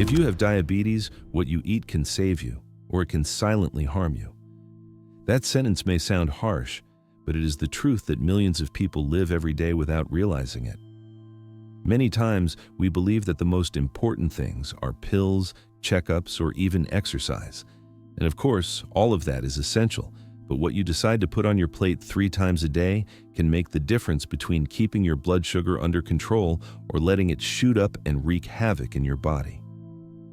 If you have diabetes, what you eat can save you, or it can silently harm you. That sentence may sound harsh, but it is the truth that millions of people live every day without realizing it. Many times, we believe that the most important things are pills, checkups, or even exercise. And of course, all of that is essential, but what you decide to put on your plate 3 times a day can make the difference between keeping your blood sugar under control or letting it shoot up and wreak havoc in your body.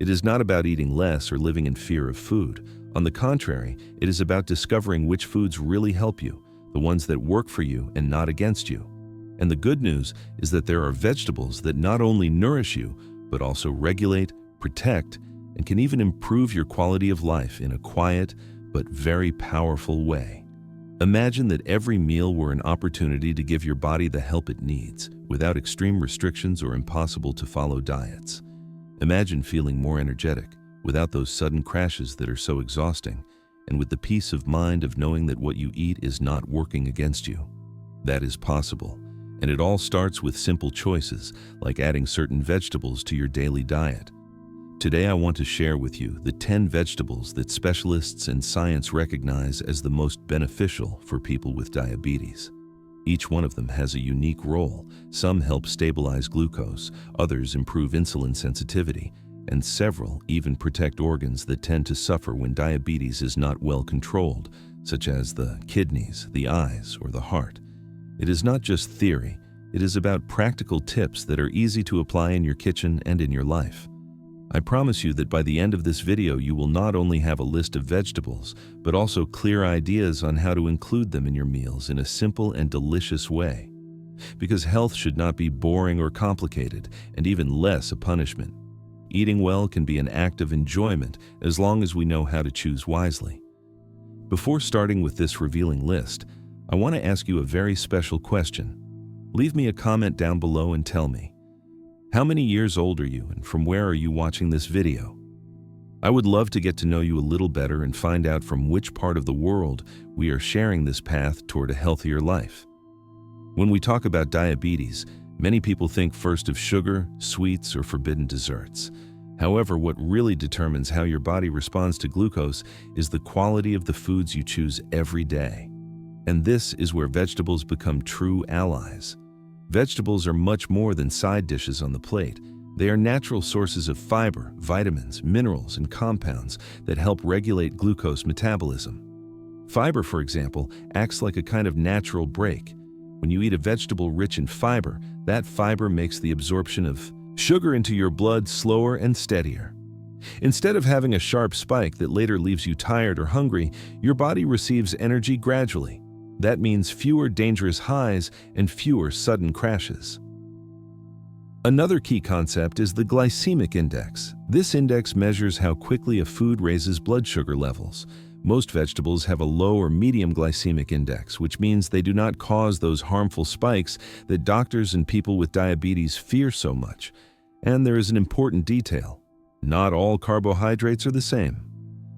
It is not about eating less or living in fear of food. On the contrary, it is about discovering which foods really help you, the ones that work for you and not against you. And the good news is that there are vegetables that not only nourish you, but also regulate, protect, and can even improve your quality of life in a quiet but very powerful way. Imagine that every meal were an opportunity to give your body the help it needs, without extreme restrictions or impossible to follow diets. Imagine feeling more energetic, without those sudden crashes that are so exhausting, and with the peace of mind of knowing that what you eat is not working against you. That is possible, and it all starts with simple choices, like adding certain vegetables to your daily diet. Today I want to share with you the 10 vegetables that specialists and science recognize as the most beneficial for people with diabetes. Each one of them has a unique role. Some help stabilize glucose, others improve insulin sensitivity, and several even protect organs that tend to suffer when diabetes is not well controlled, such as the kidneys, the eyes, or the heart. It is not just theory, it is about practical tips that are easy to apply in your kitchen and in your life. I promise you that by the end of this video you will not only have a list of vegetables, but also clear ideas on how to include them in your meals in a simple and delicious way. Because health should not be boring or complicated, and even less a punishment. Eating well can be an act of enjoyment as long as we know how to choose wisely. Before starting with this revealing list, I want to ask you a very special question. Leave me a comment down below and tell me, how many years old are you and from where are you watching this video? I would love to get to know you a little better and find out from which part of the world we are sharing this path toward a healthier life. When we talk about diabetes, many people think first of sugar, sweets, or forbidden desserts. However, what really determines how your body responds to glucose is the quality of the foods you choose every day. And this is where vegetables become true allies. Vegetables are much more than side dishes on the plate. They are natural sources of fiber, vitamins, minerals, and compounds that help regulate glucose metabolism. Fiber, for example, acts like a kind of natural brake. When you eat a vegetable rich in fiber, that fiber makes the absorption of sugar into your blood slower and steadier. Instead of having a sharp spike that later leaves you tired or hungry, your body receives energy gradually. That means fewer dangerous highs and fewer sudden crashes. Another key concept is the glycemic index. This index measures how quickly a food raises blood sugar levels. Most vegetables have a low or medium glycemic index, which means they do not cause those harmful spikes that doctors and people with diabetes fear so much. And there is an important detail. Not all carbohydrates are the same.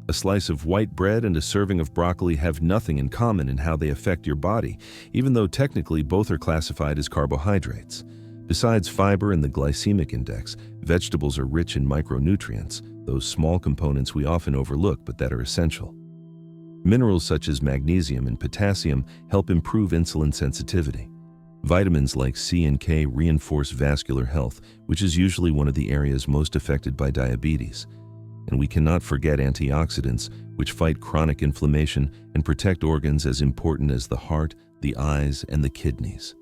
A slice of white bread and a serving of broccoli have nothing in common in how they affect your body, even though technically both are classified as carbohydrates. Besides fiber and the glycemic index, vegetables are rich in micronutrients, those small components we often overlook but that are essential. Minerals such as magnesium and potassium help improve insulin sensitivity. Vitamins like C and K reinforce vascular health, which is usually one of the areas most affected by diabetes. And we cannot forget antioxidants, which fight chronic inflammation and protect organs as important as the heart, the eyes, and the kidneys.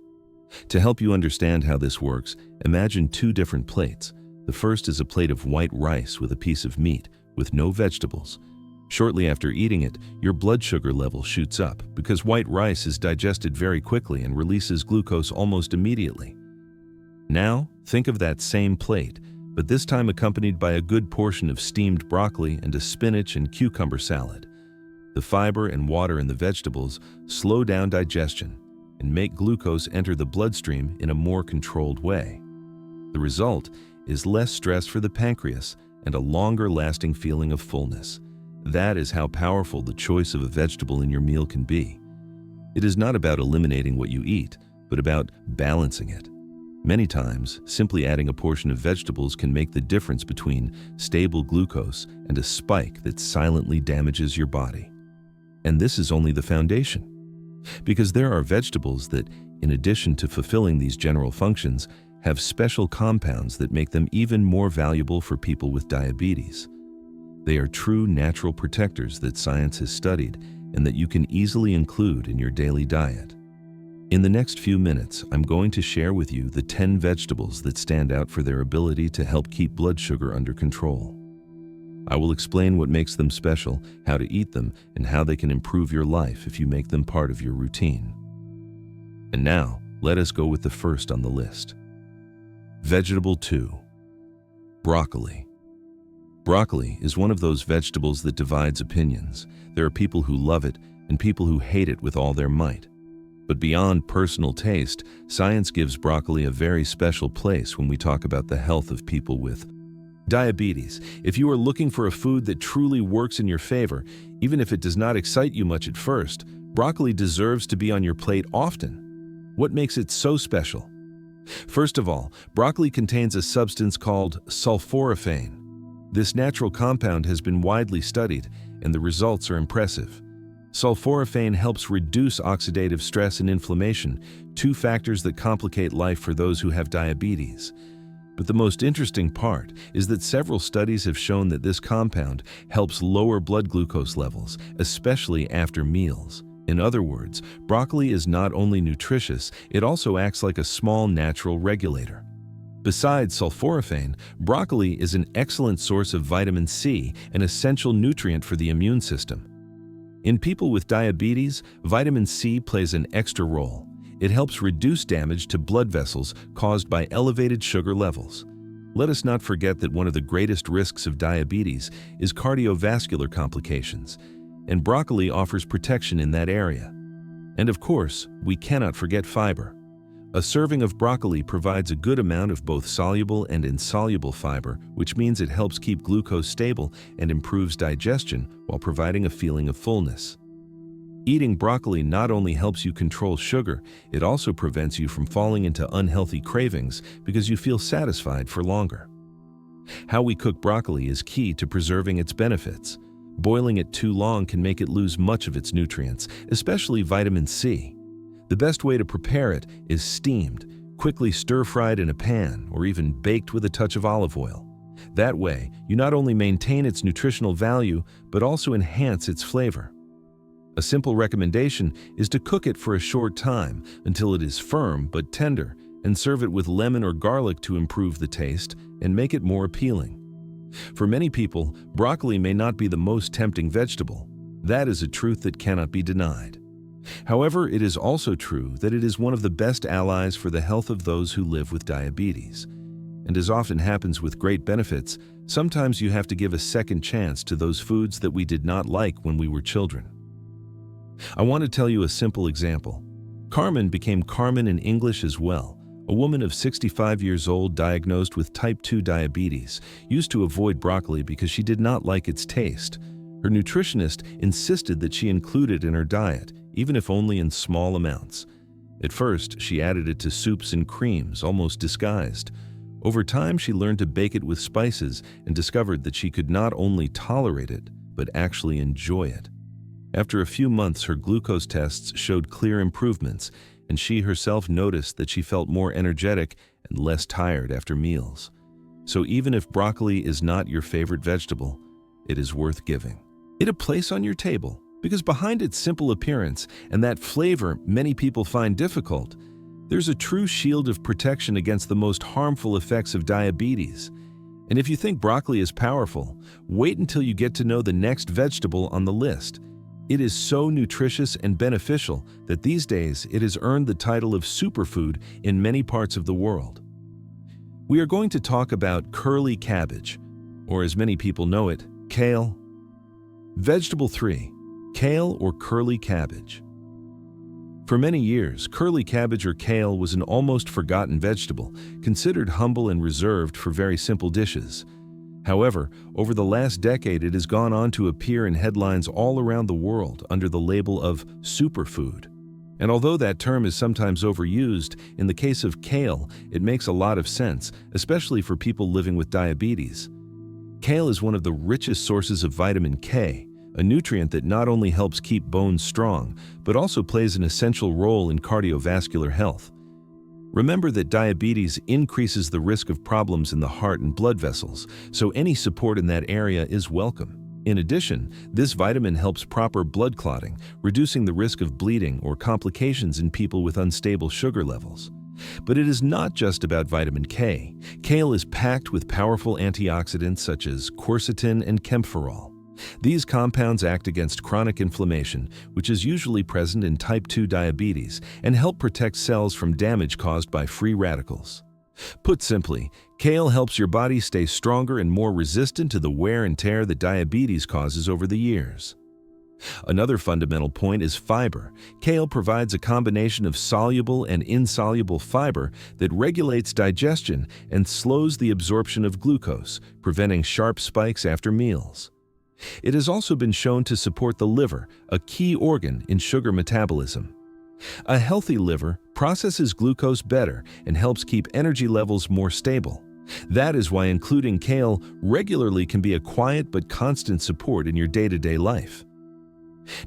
To help you understand how this works, imagine 2 different plates. The first is a plate of white rice with a piece of meat, with no vegetables. Shortly after eating it, your blood sugar level shoots up because white rice is digested very quickly and releases glucose almost immediately. Now, think of that same plate, but this time accompanied by a good portion of steamed broccoli and a spinach and cucumber salad. The fiber and water in the vegetables slow down digestion and make glucose enter the bloodstream in a more controlled way. The result is less stress for the pancreas and a longer-lasting feeling of fullness. That is how powerful the choice of a vegetable in your meal can be. It is not about eliminating what you eat, but about balancing it. Many times, simply adding a portion of vegetables can make the difference between stable glucose and a spike that silently damages your body. And this is only the foundation, because there are vegetables that, in addition to fulfilling these general functions, have special compounds that make them even more valuable for people with diabetes. They are true natural protectors that science has studied and that you can easily include in your daily diet. In the next few minutes, I'm going to share with you the 10 vegetables that stand out for their ability to help keep blood sugar under control. I will explain what makes them special, how to eat them, and how they can improve your life if you make them part of your routine. And now, let us go with the first on the list. Vegetable 2. Broccoli. Broccoli is one of those vegetables that divides opinions. There are people who love it and people who hate it with all their might. But beyond personal taste, science gives broccoli a very special place when we talk about the health of people with diabetes. If you are looking for a food that truly works in your favor, even if it does not excite you much at first, broccoli deserves to be on your plate often. What makes it so special? First of all, broccoli contains a substance called sulforaphane. This natural compound has been widely studied, and the results are impressive. Sulforaphane helps reduce oxidative stress and inflammation, two factors that complicate life for those who have diabetes. But the most interesting part is that several studies have shown that this compound helps lower blood glucose levels, especially after meals. In other words, broccoli is not only nutritious, it also acts like a small natural regulator. Besides sulforaphane, broccoli is an excellent source of vitamin C, an essential nutrient for the immune system. In people with diabetes, vitamin C plays an extra role. It helps reduce damage to blood vessels caused by elevated sugar levels. Let us not forget that one of the greatest risks of diabetes is cardiovascular complications, and broccoli offers protection in that area. And of course, we cannot forget fiber. A serving of broccoli provides a good amount of both soluble and insoluble fiber, which means it helps keep glucose stable and improves digestion while providing a feeling of fullness. Eating broccoli not only helps you control sugar, it also prevents you from falling into unhealthy cravings because you feel satisfied for longer. How we cook broccoli is key to preserving its benefits. Boiling it too long can make it lose much of its nutrients, especially vitamin C. The best way to prepare it is steamed, quickly stir-fried in a pan, or even baked with a touch of olive oil. That way, you not only maintain its nutritional value, but also enhance its flavor. A simple recommendation is to cook it for a short time until it is firm but tender, and serve it with lemon or garlic to improve the taste and make it more appealing. For many people, broccoli may not be the most tempting vegetable. That is a truth that cannot be denied. However, it is also true that it is one of the best allies for the health of those who live with diabetes. And as often happens with great benefits, sometimes you have to give a second chance to those foods that we did not like when we were children. I want to tell you a simple example. Carmen became Carmen in English as well. A woman of 65 years old diagnosed with type 2 diabetes used to avoid broccoli because she did not like its taste. Her nutritionist insisted that she include it in her diet, even if only in small amounts. At first, she added it to soups and creams, almost disguised. Over time, she learned to bake it with spices and discovered that she could not only tolerate it, but actually enjoy it. After a few months, her glucose tests showed clear improvements, and she herself noticed that she felt more energetic and less tired after meals. So even if broccoli is not your favorite vegetable, it is worth giving it a place on your table. Because behind its simple appearance and that flavor many people find difficult, there's a true shield of protection against the most harmful effects of diabetes. And if you think broccoli is powerful, wait until you get to know the next vegetable on the list. It is so nutritious and beneficial that these days it has earned the title of superfood in many parts of the world. We are going to talk about curly cabbage, or as many people know it, kale. Vegetable 3. Kale or curly cabbage. For many years, curly cabbage or kale was an almost forgotten vegetable, considered humble and reserved for very simple dishes. However, over the last decade it has gone on to appear in headlines all around the world under the label of superfood. And although that term is sometimes overused, in the case of kale, it makes a lot of sense, especially for people living with diabetes. Kale is one of the richest sources of vitamin K, a nutrient that not only helps keep bones strong, but also plays an essential role in cardiovascular health. Remember that diabetes increases the risk of problems in the heart and blood vessels, so any support in that area is welcome. In addition, this vitamin helps proper blood clotting, reducing the risk of bleeding or complications in people with unstable sugar levels. But it is not just about vitamin K. Kale is packed with powerful antioxidants such as quercetin and camphorol. These compounds act against chronic inflammation, which is usually present in type 2 diabetes, and help protect cells from damage caused by free radicals. Put simply, kale helps your body stay stronger and more resistant to the wear and tear that diabetes causes over the years. Another fundamental point is fiber. Kale provides a combination of soluble and insoluble fiber that regulates digestion and slows the absorption of glucose, preventing sharp spikes after meals. It has also been shown to support the liver, a key organ in sugar metabolism. A healthy liver processes glucose better and helps keep energy levels more stable. That is why including kale regularly can be a quiet but constant support in your day-to-day life.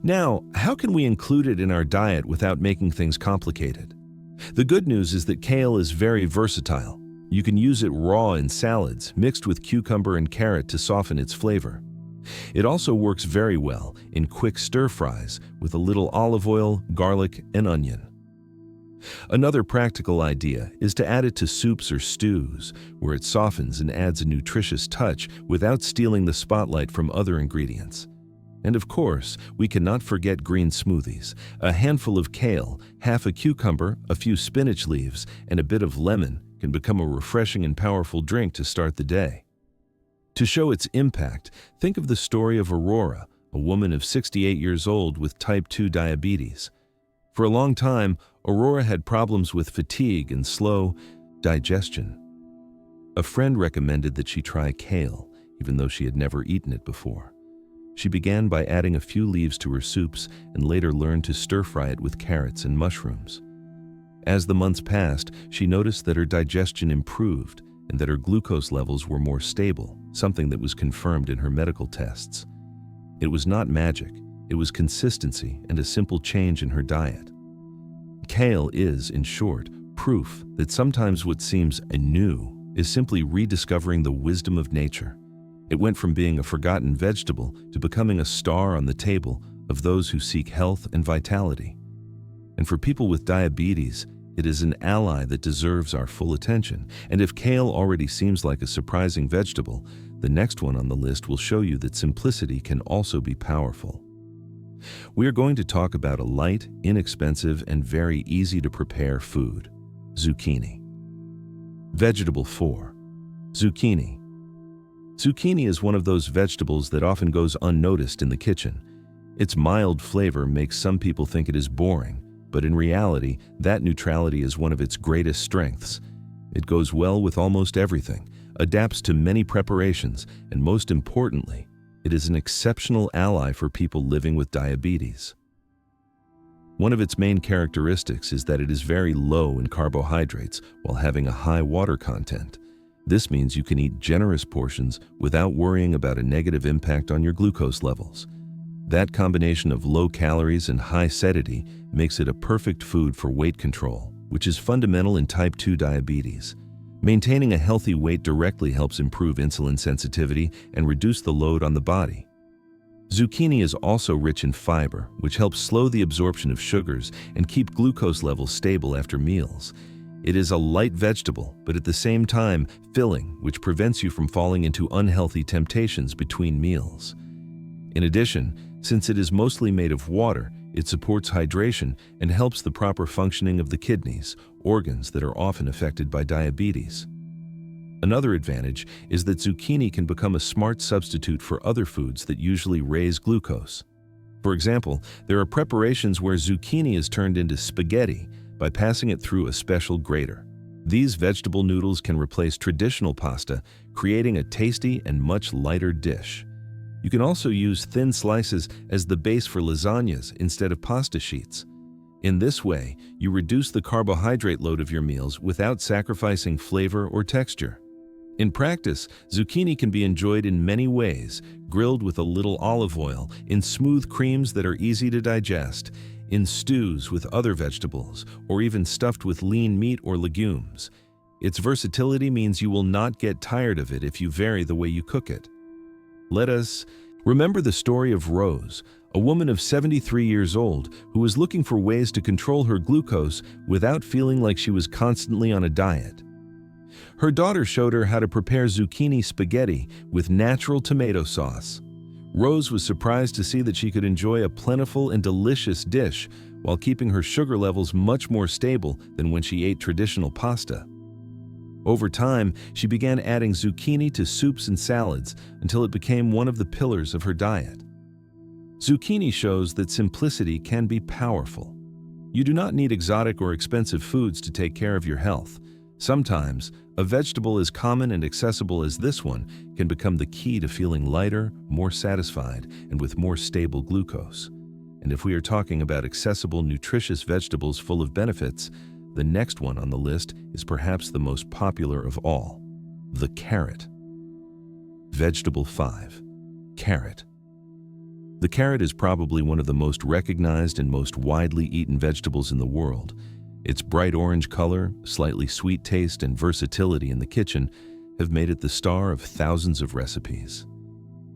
Now, how can we include it in our diet without making things complicated? The good news is that kale is very versatile. You can use it raw in salads, mixed with cucumber and carrot to soften its flavor. It also works very well in quick stir-fries with a little olive oil, garlic, and onion. Another practical idea is to add it to soups or stews, where it softens and adds a nutritious touch without stealing the spotlight from other ingredients. And of course, we cannot forget green smoothies. A handful of kale, half a cucumber, a few spinach leaves, and a bit of lemon can become a refreshing and powerful drink to start the day. To show its impact, think of the story of Aurora, a woman of 68 years old with type 2 diabetes. For a long time, Aurora had problems with fatigue and slow digestion. A friend recommended that she try kale, even though she had never eaten it before. She began by adding a few leaves to her soups and later learned to stir-fry it with carrots and mushrooms. As the months passed, she noticed that her digestion improved and that her glucose levels were more stable, something that was confirmed in her medical tests. It was not magic, it was consistency and a simple change in her diet. Kale is, in short, proof that sometimes what seems new is simply rediscovering the wisdom of nature. It went from being a forgotten vegetable to becoming a star on the table of those who seek health and vitality. And for people with diabetes, it is an ally that deserves our full attention. And if kale already seems like a surprising vegetable, the next one on the list will show you that simplicity can also be powerful. We are going to talk about a light, inexpensive, and very easy to prepare food: zucchini. Vegetable 4. Zucchini. Zucchini is one of those vegetables that often goes unnoticed in the kitchen. Its mild flavor makes some people think it is boring, but in reality, that neutrality is one of its greatest strengths. It goes well with almost everything, adapts to many preparations, and most importantly, it is an exceptional ally for people living with diabetes. One of its main characteristics is that it is very low in carbohydrates while having a high water content. This means you can eat generous portions without worrying about a negative impact on your glucose levels. That combination of low calories and high satiety makes it a perfect food for weight control, which is fundamental in type 2 diabetes. Maintaining a healthy weight directly helps improve insulin sensitivity and reduce the load on the body. Zucchini is also rich in fiber, which helps slow the absorption of sugars and keep glucose levels stable after meals. It is a light vegetable, but at the same time filling, which prevents you from falling into unhealthy temptations between meals. In addition, since it is mostly made of water, it supports hydration and helps the proper functioning of the kidneys, organs that are often affected by diabetes. Another advantage is that zucchini can become a smart substitute for other foods that usually raise glucose. For example, there are preparations where zucchini is turned into spaghetti by passing it through a special grater. These vegetable noodles can replace traditional pasta, creating a tasty and much lighter dish. You can also use thin slices as the base for lasagnas instead of pasta sheets. In this way, you reduce the carbohydrate load of your meals without sacrificing flavor or texture. In practice, zucchini can be enjoyed in many ways: grilled with a little olive oil, in smooth creams that are easy to digest, in stews with other vegetables, or even stuffed with lean meat or legumes. Its versatility means you will not get tired of it if you vary the way you cook it. Let us remember the story of Rose, a woman of 73 years old who was looking for ways to control her glucose without feeling like she was constantly on a diet. Her daughter showed her how to prepare zucchini spaghetti with natural tomato sauce. Rose was surprised to see that she could enjoy a plentiful and delicious dish while keeping her sugar levels much more stable than when she ate traditional pasta. Over time, she began adding zucchini to soups and salads until it became one of the pillars of her diet. Zucchini shows that simplicity can be powerful. You do not need exotic or expensive foods to take care of your health. Sometimes, a vegetable as common and accessible as this one can become the key to feeling lighter, more satisfied, and with more stable glucose. And if we are talking about accessible, nutritious vegetables full of benefits, the next one on the list is perhaps the most popular of all: the carrot. Vegetable 5. Carrot. The carrot is probably one of the most recognized and most widely eaten vegetables in the world. Its bright orange color, slightly sweet taste, and versatility in the kitchen have made it the star of thousands of recipes.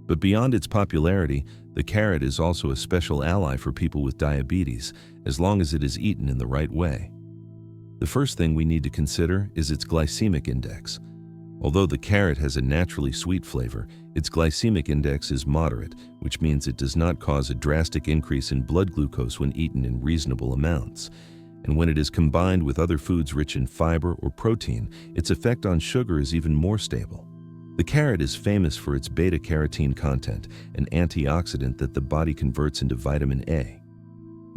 But beyond its popularity, the carrot is also a special ally for people with diabetes, as long as it is eaten in the right way. The first thing we need to consider is its glycemic index. Although the carrot has a naturally sweet flavor, its glycemic index is moderate, which means it does not cause a drastic increase in blood glucose when eaten in reasonable amounts. And when it is combined with other foods rich in fiber or protein, its effect on sugar is even more stable. The carrot is famous for its beta-carotene content, an antioxidant that the body converts into vitamin A.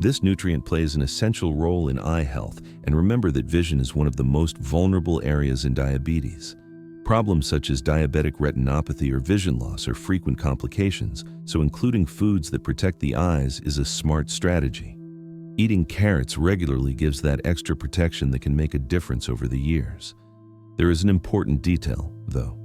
This nutrient plays an essential role in eye health, and remember that vision is one of the most vulnerable areas in diabetes. Problems such as diabetic retinopathy or vision loss are frequent complications, so including foods that protect the eyes is a smart strategy. Eating carrots regularly gives that extra protection that can make a difference over the years. There is an important detail, though.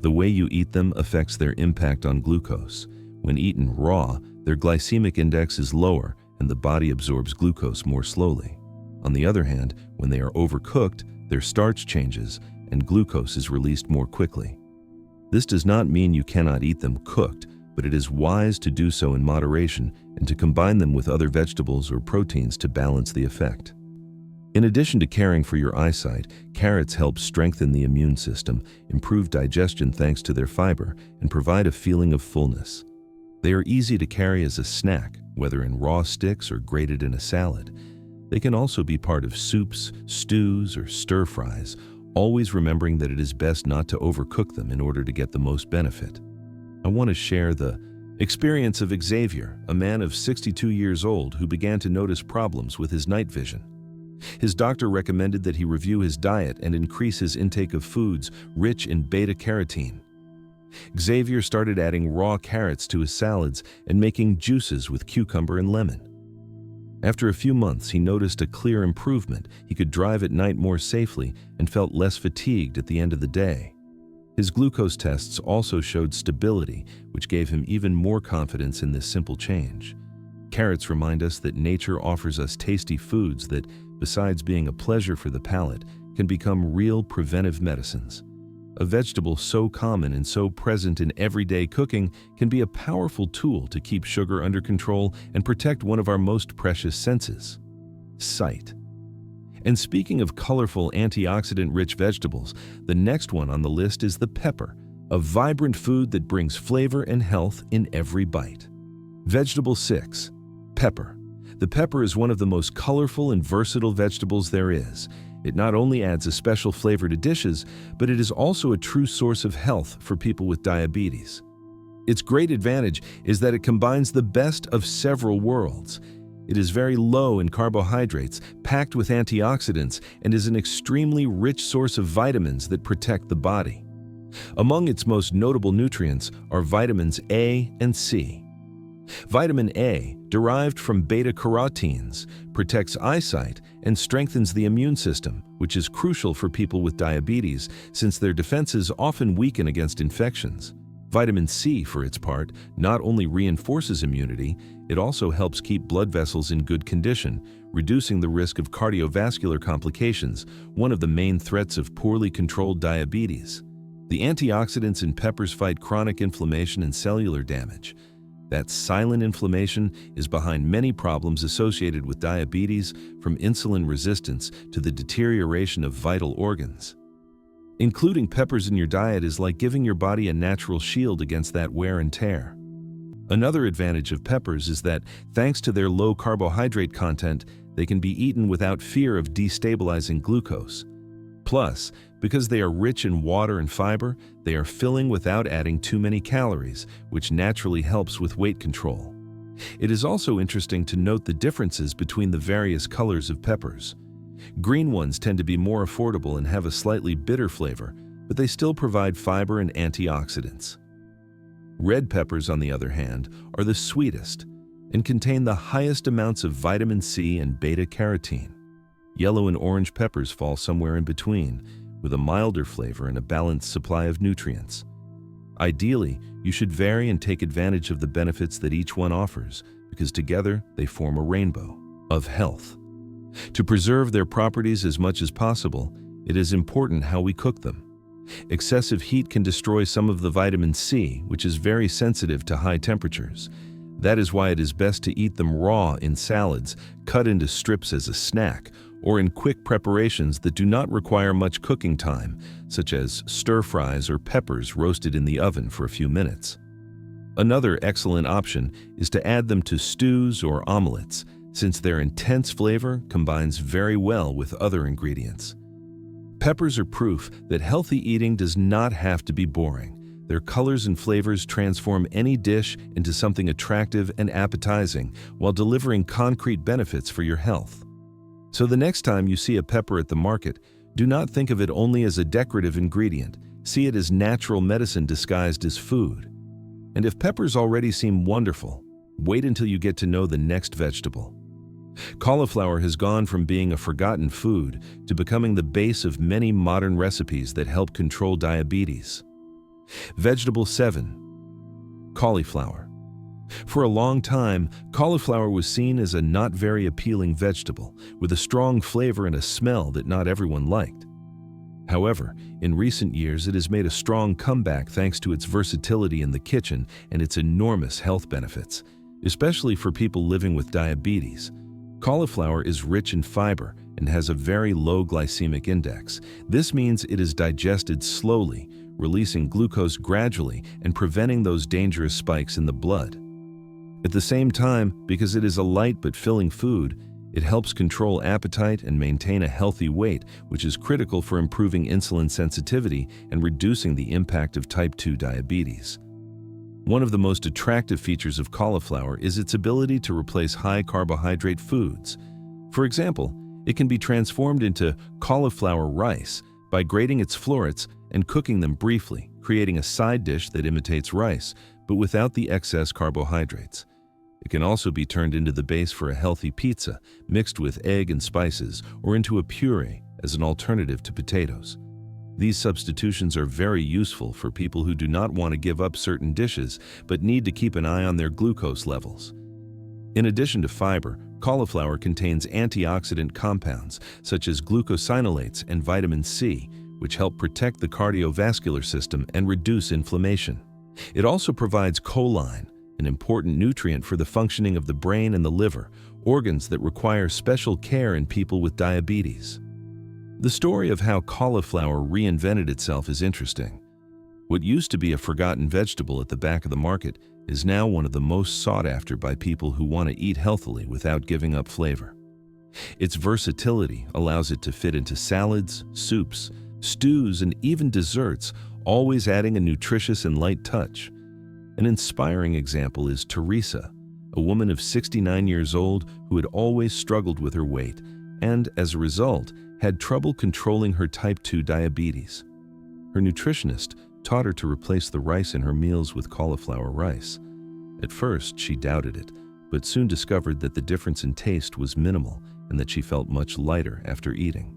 The way you eat them affects their impact on glucose. When eaten raw, their glycemic index is lower, and the body absorbs glucose more slowly. On the other hand, when they are overcooked, their starch changes, and glucose is released more quickly. This does not mean you cannot eat them cooked, but it is wise to do so in moderation and to combine them with other vegetables or proteins to balance the effect. In addition to caring for your eyesight, carrots help strengthen the immune system, improve digestion thanks to their fiber, and provide a feeling of fullness. They are easy to carry as a snack, whether in raw sticks or grated in a salad. They can also be part of soups, stews, or stir-fries, always remembering that it is best not to overcook them in order to get the most benefit. I want to share the experience of Xavier, a man of 62 years old who began to notice problems with his night vision. His doctor recommended that he review his diet and increase his intake of foods rich in beta-carotene. Xavier started adding raw carrots to his salads and making juices with cucumber and lemon. After a few months, he noticed a clear improvement. He could drive at night more safely and felt less fatigued at the end of the day. His glucose tests also showed stability, which gave him even more confidence in this simple change. Carrots remind us that nature offers us tasty foods that, besides being a pleasure for the palate, can become real preventive medicines. A vegetable so common and so present in everyday cooking can be a powerful tool to keep sugar under control and protect one of our most precious senses: sight. And speaking of colorful, antioxidant-rich vegetables, the next one on the list is the pepper, a vibrant food that brings flavor and health in every bite. Vegetable 6. Pepper. The pepper is one of the most colorful and versatile vegetables there is. It not only adds a special flavor to dishes, but it is also a true source of health for people with diabetes. Its great advantage is that it combines the best of several worlds. It is very low in carbohydrates, packed with antioxidants, and is an extremely rich source of vitamins that protect the body. Among its most notable nutrients are vitamins A and C. Vitamin A, derived from beta-carotenes, protects eyesight and strengthens the immune system, which is crucial for people with diabetes since their defenses often weaken against infections. Vitamin C, for its part, not only reinforces immunity, it also helps keep blood vessels in good condition, reducing the risk of cardiovascular complications, one of the main threats of poorly controlled diabetes. The antioxidants in peppers fight chronic inflammation and cellular damage. That silent inflammation is behind many problems associated with diabetes, from insulin resistance to the deterioration of vital organs. Including peppers in your diet is like giving your body a natural shield against that wear and tear. Another advantage of peppers is that, thanks to their low carbohydrate content, they can be eaten without fear of destabilizing glucose. Plus, because they are rich in water and fiber, they are filling without adding too many calories, which naturally helps with weight control. It is also interesting to note the differences between the various colors of peppers. Green ones tend to be more affordable and have a slightly bitter flavor, but they still provide fiber and antioxidants. Red peppers, on the other hand, are the sweetest and contain the highest amounts of vitamin C and beta-carotene. Yellow and orange peppers fall somewhere in between, with a milder flavor and a balanced supply of nutrients. Ideally, you should vary and take advantage of the benefits that each one offers, because together they form a rainbow of health. To preserve their properties as much as possible, it is important how we cook them. Excessive heat can destroy some of the vitamin C, which is very sensitive to high temperatures. That is why it is best to eat them raw in salads, cut into strips as a snack, or in quick preparations that do not require much cooking time, such as stir-fries or peppers roasted in the oven for a few minutes. Another excellent option is to add them to stews or omelets, since their intense flavor combines very well with other ingredients. Peppers are proof that healthy eating does not have to be boring. Their colors and flavors transform any dish into something attractive and appetizing, while delivering concrete benefits for your health. So the next time you see a pepper at the market, do not think of it only as a decorative ingredient. See it as natural medicine disguised as food. And if peppers already seem wonderful, wait until you get to know the next vegetable. Cauliflower has gone from being a forgotten food to becoming the base of many modern recipes that help control diabetes. Vegetable 7. Cauliflower. For a long time, cauliflower was seen as a not very appealing vegetable, with a strong flavor and a smell that not everyone liked. However, in recent years it has made a strong comeback thanks to its versatility in the kitchen and its enormous health benefits, especially for people living with diabetes. Cauliflower is rich in fiber and has a very low glycemic index. This means it is digested slowly, releasing glucose gradually and preventing those dangerous spikes in the blood. At the same time, because it is a light but filling food, it helps control appetite and maintain a healthy weight, which is critical for improving insulin sensitivity and reducing the impact of type 2 diabetes. One of the most attractive features of cauliflower is its ability to replace high-carbohydrate foods. For example, it can be transformed into cauliflower rice by grating its florets and cooking them briefly, creating a side dish that imitates rice, but without the excess carbohydrates. It can also be turned into the base for a healthy pizza, mixed with egg and spices, or into a puree as an alternative to potatoes. These substitutions are very useful for people who do not want to give up certain dishes but need to keep an eye on their glucose levels. In addition to fiber, cauliflower contains antioxidant compounds such as glucosinolates and vitamin C, which help protect the cardiovascular system and reduce inflammation. It also provides choline, an important nutrient for the functioning of the brain and the liver, organs that require special care in people with diabetes. The story of how cauliflower reinvented itself is interesting. What used to be a forgotten vegetable at the back of the market is now one of the most sought after by people who want to eat healthily without giving up flavor. Its versatility allows it to fit into salads, soups, stews, and even desserts, always adding a nutritious and light touch. An inspiring example is Teresa, a woman of 69 years old who had always struggled with her weight and, as a result, had trouble controlling her type 2 diabetes. Her nutritionist taught her to replace the rice in her meals with cauliflower rice. At first, she doubted it, but soon discovered that the difference in taste was minimal and that she felt much lighter after eating.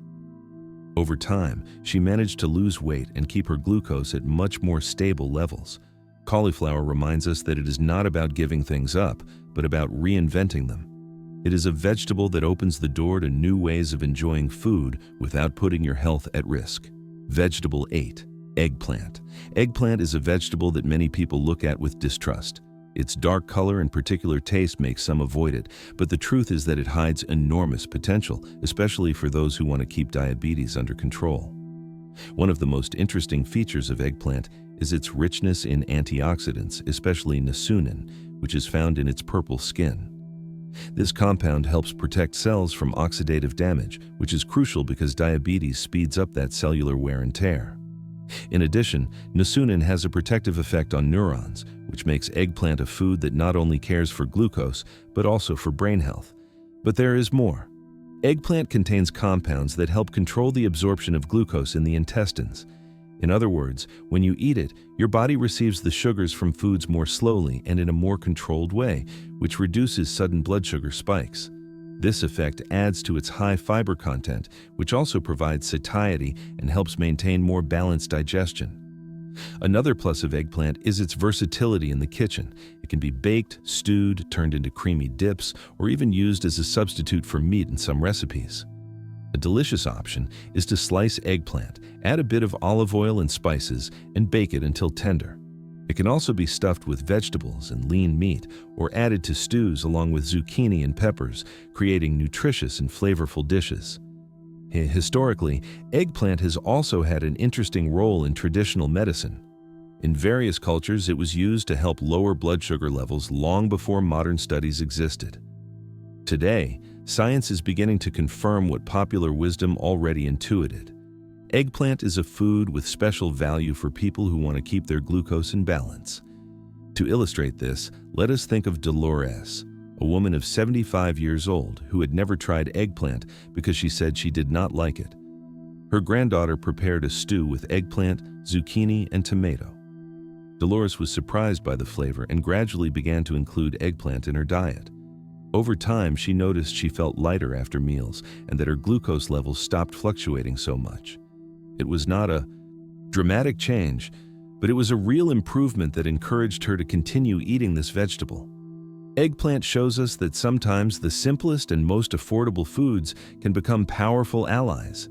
Over time, she managed to lose weight and keep her glucose at much more stable levels. Cauliflower reminds us that it is not about giving things up, but about reinventing them. It is a vegetable that opens the door to new ways of enjoying food without putting your health at risk. Vegetable 8. Eggplant. Eggplant is a vegetable that many people look at with distrust. Its dark color and particular taste make some avoid it, but the truth is that it hides enormous potential, especially for those who want to keep diabetes under control. One of the most interesting features of eggplant is its richness in antioxidants, especially niacin, which is found in its purple skin. This compound helps protect cells from oxidative damage, which is crucial because diabetes speeds up that cellular wear and tear. In addition, niacin has a protective effect on neurons, which makes eggplant a food that not only cares for glucose, but also for brain health. But there is more. Eggplant contains compounds that help control the absorption of glucose in the intestines. In other words, when you eat it, your body receives the sugars from foods more slowly and in a more controlled way, which reduces sudden blood sugar spikes. This effect adds to its high fiber content, which also provides satiety and helps maintain more balanced digestion. Another plus of eggplant is its versatility in the kitchen. It can be baked, stewed, turned into creamy dips, or even used as a substitute for meat in some recipes. A delicious option is to slice eggplant, add a bit of olive oil and spices, and bake it until tender. It can also be stuffed with vegetables and lean meat, or added to stews along with zucchini and peppers, creating nutritious and flavorful dishes. Historically, eggplant has also had an interesting role in traditional medicine. In various cultures, it was used to help lower blood sugar levels long before modern studies existed. Today, science is beginning to confirm what popular wisdom already intuited. Eggplant is a food with special value for people who want to keep their glucose in balance. To illustrate this, let us think of Dolores, a woman of 75 years old who had never tried eggplant because she said she did not like it. Her granddaughter prepared a stew with eggplant, zucchini, and tomato. Dolores was surprised by the flavor and gradually began to include eggplant in her diet. Over time, she noticed she felt lighter after meals and that her glucose levels stopped fluctuating so much. It was not a dramatic change, but it was a real improvement that encouraged her to continue eating this vegetable. Eggplant shows us that sometimes the simplest and most affordable foods can become powerful allies.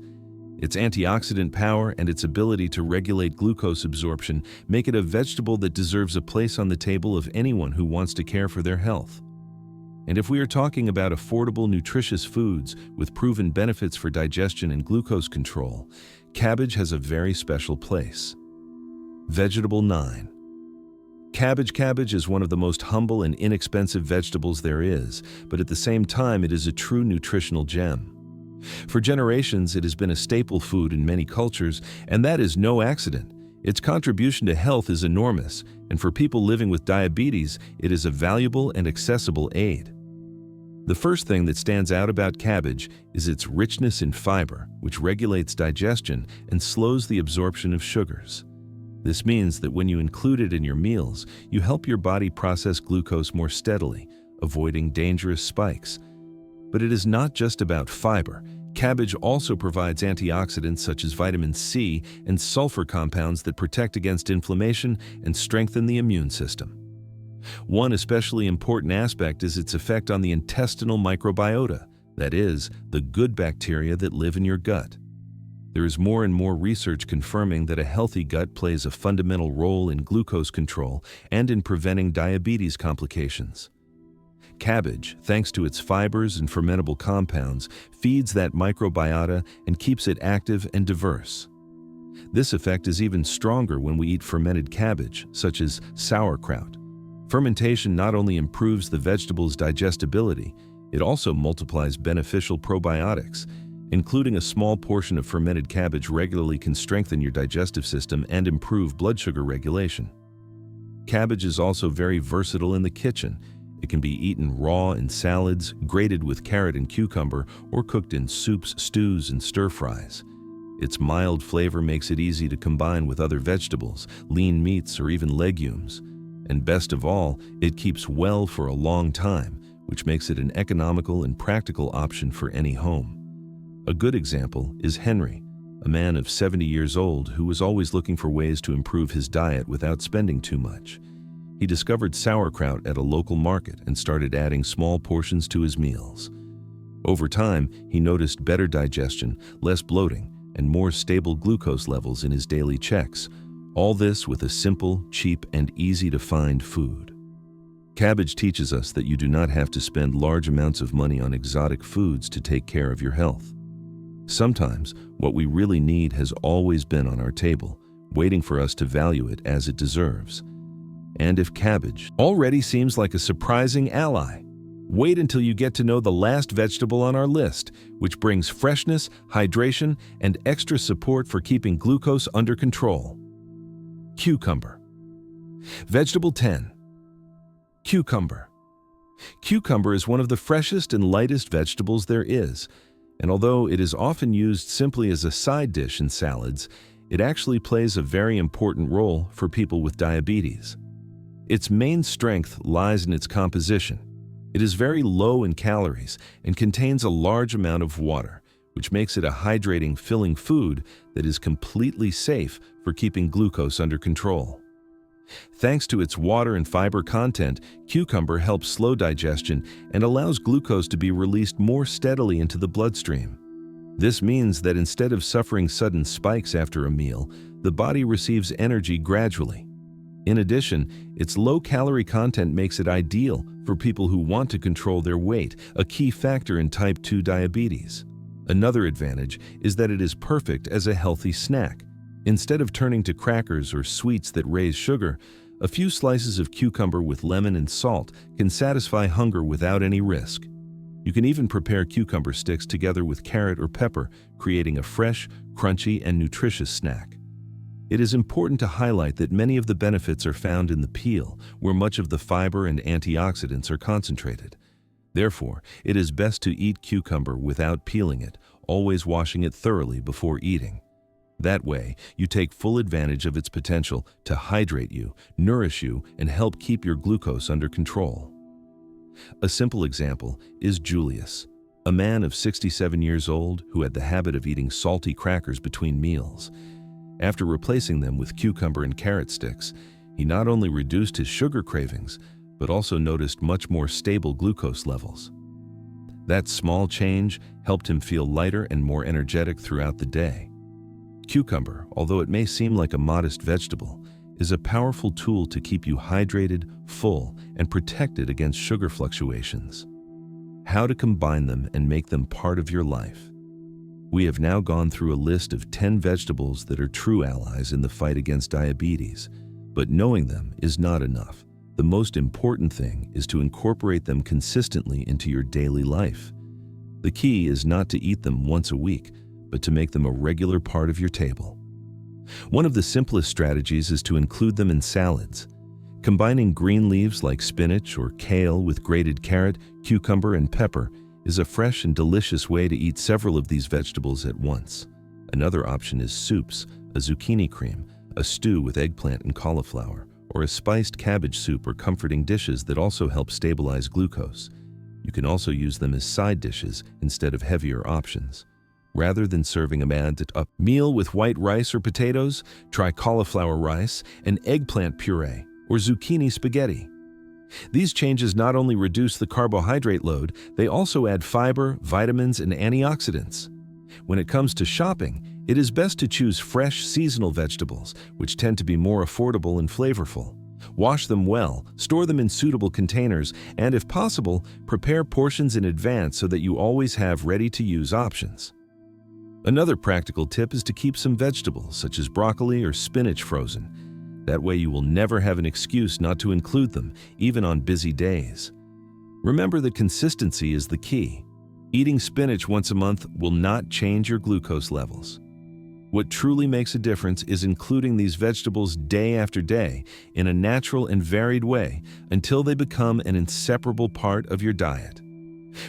Its antioxidant power and its ability to regulate glucose absorption make it a vegetable that deserves a place on the table of anyone who wants to care for their health. And if we are talking about affordable, nutritious foods with proven benefits for digestion and glucose control, cabbage has a very special place. Vegetable 9. Cabbage is one of the most humble and inexpensive vegetables there is, but at the same time it is a true nutritional gem. For generations, it has been a staple food in many cultures, and that is no accident. Its contribution to health is enormous, and for people living with diabetes, it is a valuable and accessible aid. The first thing that stands out about cabbage is its richness in fiber, which regulates digestion and slows the absorption of sugars. This means that when you include it in your meals, you help your body process glucose more steadily, avoiding dangerous spikes. But it is not just about fiber. Cabbage also provides antioxidants such as vitamin C and sulfur compounds that protect against inflammation and strengthen the immune system. One especially important aspect is its effect on the intestinal microbiota, that is, the good bacteria that live in your gut. There is more and more research confirming that a healthy gut plays a fundamental role in glucose control and in preventing diabetes complications. Cabbage, thanks to its fibers and fermentable compounds, feeds that microbiota and keeps it active and diverse. This effect is even stronger when we eat fermented cabbage, such as sauerkraut. Fermentation not only improves the vegetable's digestibility, it also multiplies beneficial probiotics. Including a small portion of fermented cabbage regularly can strengthen your digestive system and improve blood sugar regulation. Cabbage is also very versatile in the kitchen. It can be eaten raw in salads, grated with carrot and cucumber, or cooked in soups, stews, and stir-fries. Its mild flavor makes it easy to combine with other vegetables, lean meats, or even legumes. And best of all, it keeps well for a long time, which makes it an economical and practical option for any home. A good example is Henry, a man of 70 years old who was always looking for ways to improve his diet without spending too much. He discovered sauerkraut at a local market and started adding small portions to his meals. Over time, he noticed better digestion, less bloating, and more stable glucose levels in his daily checks. All this with a simple, cheap, and easy-to-find food. Cabbage teaches us that you do not have to spend large amounts of money on exotic foods to take care of your health. Sometimes, what we really need has always been on our table, waiting for us to value it as it deserves. And if cabbage already seems like a surprising ally, wait until you get to know the last vegetable on our list, which brings freshness, hydration, and extra support for keeping glucose under control. Cucumber. Vegetable 10. Cucumber. Cucumber is one of the freshest and lightest vegetables there is, and although it is often used simply as a side dish in salads, it actually plays a very important role for people with diabetes. Its main strength lies in its composition. It is very low in calories and contains a large amount of water, which makes it a hydrating, filling food that is completely safe for keeping glucose under control. Thanks to its water and fiber content, cucumber helps slow digestion and allows glucose to be released more steadily into the bloodstream. This means that instead of suffering sudden spikes after a meal, the body receives energy gradually. In addition, its low-calorie content makes it ideal for people who want to control their weight, a key factor in type 2 diabetes. Another advantage is that it is perfect as a healthy snack. Instead of turning to crackers or sweets that raise sugar, a few slices of cucumber with lemon and salt can satisfy hunger without any risk. You can even prepare cucumber sticks together with carrot or pepper, creating a fresh, crunchy, and nutritious snack. It is important to highlight that many of the benefits are found in the peel, where much of the fiber and antioxidants are concentrated. Therefore, it is best to eat cucumber without peeling it, always washing it thoroughly before eating. That way, you take full advantage of its potential to hydrate you, nourish you, and help keep your glucose under control. A simple example is Julius, a man of 67 years old who had the habit of eating salty crackers between meals. After replacing them with cucumber and carrot sticks, he not only reduced his sugar cravings, but also noticed much more stable glucose levels. That small change helped him feel lighter and more energetic throughout the day. Cucumber, although it may seem like a modest vegetable, is a powerful tool to keep you hydrated, full, and protected against sugar fluctuations. How to combine them and make them part of your life. We have now gone through a list of 10 vegetables that are true allies in the fight against diabetes, but knowing them is not enough. The most important thing is to incorporate them consistently into your daily life. The key is not to eat them once a week, but to make them a regular part of your table. One of the simplest strategies is to include them in salads. Combining green leaves like spinach or kale with grated carrot, cucumber, and pepper is a fresh and delicious way to eat several of these vegetables at once. Another option is soups, a zucchini cream, a stew with eggplant and cauliflower, or a spiced cabbage soup or comforting dishes that also help stabilize glucose. You can also use them as side dishes instead of heavier options. Rather than serving a meal with white rice or potatoes, try cauliflower rice, an eggplant puree, or zucchini spaghetti. These changes not only reduce the carbohydrate load, they also add fiber, vitamins, and antioxidants. When it comes to shopping, it is best to choose fresh, seasonal vegetables, which tend to be more affordable and flavorful. Wash them well, store them in suitable containers, and if possible, prepare portions in advance so that you always have ready-to-use options. Another practical tip is to keep some vegetables, such as broccoli or spinach, frozen. That way you will never have an excuse not to include them, even on busy days. Remember that consistency is the key. Eating spinach once a month will not change your glucose levels. What truly makes a difference is including these vegetables day after day in a natural and varied way until they become an inseparable part of your diet.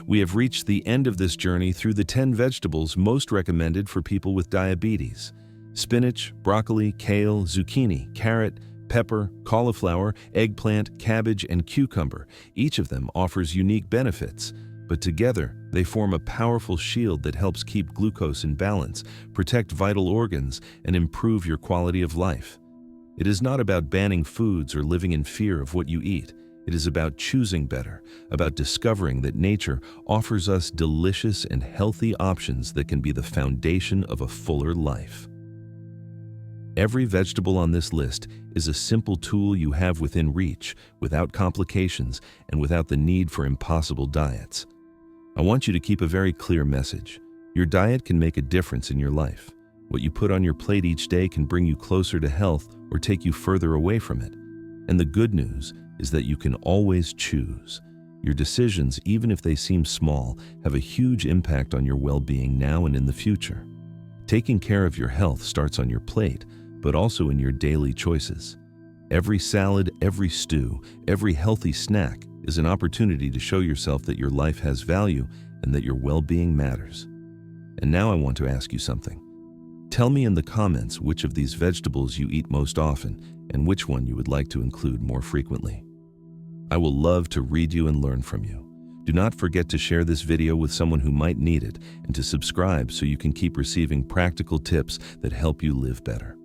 We have reached the end of this journey through the 10 vegetables most recommended for people with diabetes. Spinach, broccoli, kale, zucchini, carrot, Pepper, cauliflower, eggplant, cabbage, and cucumber. Each of them offers unique benefits, but together they form a powerful shield that helps keep glucose in balance, protect vital organs, and improve your quality of life. It is not about banning foods or living in fear of what you eat. It is about choosing better, about discovering that nature offers us delicious and healthy options that can be the foundation of a fuller life. Every vegetable on this list is a simple tool you have within reach, without complications and without the need for impossible diets. I want you to keep a very clear message. Your diet can make a difference in your life. What you put on your plate each day can bring you closer to health or take you further away from it. And the good news is that you can always choose. Your decisions, even if they seem small, have a huge impact on your well-being now and in the future. Taking care of your health starts on your plate, but also in your daily choices. Every salad, every stew, every healthy snack is an opportunity to show yourself that your life has value and that your well-being matters. And now I want to ask you something. Tell me in the comments which of these vegetables you eat most often and which one you would like to include more frequently. I will love to read you and learn from you. Do not forget to share this video with someone who might need it and to subscribe so you can keep receiving practical tips that help you live better.